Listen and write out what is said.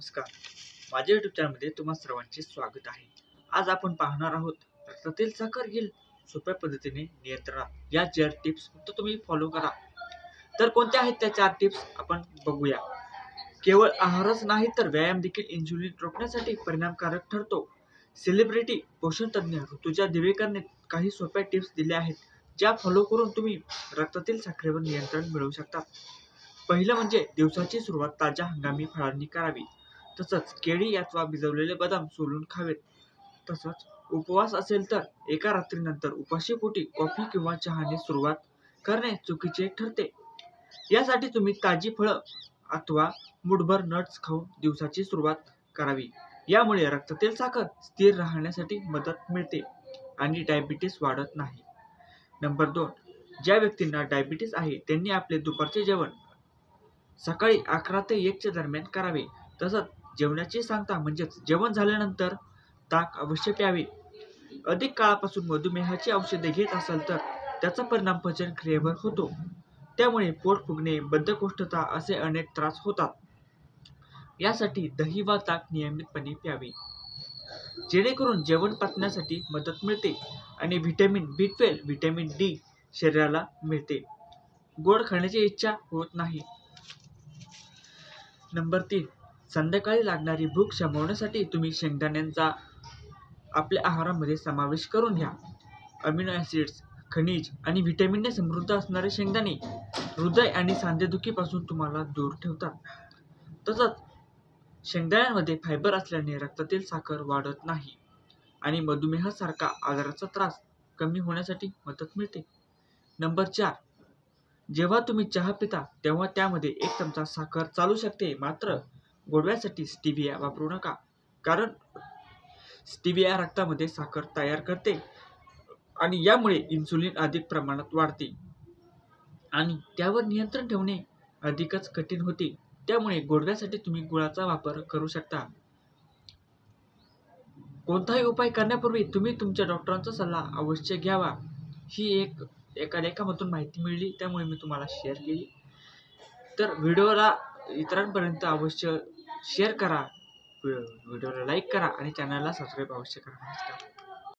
नमस्कार. माझ्या YouTube चॅनलमध्ये तुम्हा सर्वांचे स्वागत आहे. आज आपण पाहणार आहोत रक्तातील साखर येईल सोप्या पद्धतीने नियंत्रणात. या 4 टिप्स फक्त तुम्ही फॉलो करा. तर कोणत्या आहेत त्या 4 टिप्स आपण बघूया. केवळ आहारच नाही तर व्यायाम देखील इन्सुलिन रोखण्यासाठी परिणामकारक ठरतो. सेलिब्रिटी पोषण तज्ञ ऋतुजा दिवेकरने काही सोप्या टिप्स दिल्या आहेत, ज्या फॉलो करून तुम्ही रक्तातील साखरेवर नियंत्रण मिळवू शकता. पहिलं म्हणजे दिवसाची सुरुवात ताज्या हंगामी फळांनी करावी. तसंच केळी अथवा भिजवलेले बदाम सोलून खावेत. तसंच उपवास असेल तर एका रात्रीनंतर उपाशीपोटी कॉफी किंवा चहाने सुरुवात करणे चुकीचे ठरते. यासाठी तुम्ही ताजी फळं अथवा मुठभर नट्स खाऊन दिवसाची सुरुवात करावी. यामुळे रक्तातील साखर स्थिर राहण्यासाठी मदत मिळते आणि डायबिटीस वाढत नाही. नंबर 2, ज्या व्यक्तींना डायबिटीस आहे त्यांनी आपले दुपारचे जेवण सकाळी 11 ते 1 दरम्यान करावे. तसंच जेवणाची सांगता म्हणजेच जेवण झाल्यानंतर ताक अवश्य प्यावे. अधिक काळापासून मधुमेहाची औषधे घेत असाल तर त्याचा परिणाम पचन क्रियेवर होतो. त्यामुळे पोट फुगणे, बद्धकोष्ठता असे अनेक त्रास होतात. यासाठी दही वा ताक नियमितपणे प्यावे, जेणेकरून जेवण पचण्यासाठी मदत मिळते आणि व्हिटॅमिन B12, व्हिटॅमिन D शरीराला मिळते. गोड खाण्याची इच्छा होत नाही. नंबर 3, संध्याकाळी लागणारी भूक शमवण्यासाठी तुम्ही शेंगदाण्यांचा आपल्या आहारामध्ये समावेश करून घ्या. अमिनो ॲसिड्स, खनिज आणि व्हिटॅमिनने समृद्ध असणारे शेंगदाणे हृदय आणि सांधेदुखीपासून तुम्हाला दूर ठेवतात. तसंच शेंगदाण्यांमध्ये फायबर असल्याने रक्तातील साखर वाढत नाही आणि मधुमेहासारखा आजाराचा त्रास कमी होण्यासाठी मदत मिळते. नंबर 4, जेव्हा तुम्ही चहा पिता तेव्हा त्यामध्ये 1 चमचा साखर चालू शकते. मात्र गोडव्यासाठी स्टिविया वापरू नका, कारण स्टिविया रक्तामध्ये साखर तयार करते आणि यामुळे इन्सुलिन अधिक प्रमाणात वाढते आणि त्यावर नियंत्रण ठेवणे अधिकच कठीण होते. त्यामुळे गोडव्यासाठी तुम्ही गुळाचा वापर करू शकता. कोणताही उपाय करण्यापूर्वी तुम्ही तुमच्या डॉक्टरांचा सल्ला अवश्य घ्यावा. ही एका लेखामधून माहिती मिळाली, त्यामुळे मी तुम्हाला शेअर केली. तर व्हिडिओला इतरांपर्यंत अवश्य शेअर करा, व्हिडिओला लाईक करा आणि चॅनलला सबस्क्राईब अवश्य करा. नमस्कार.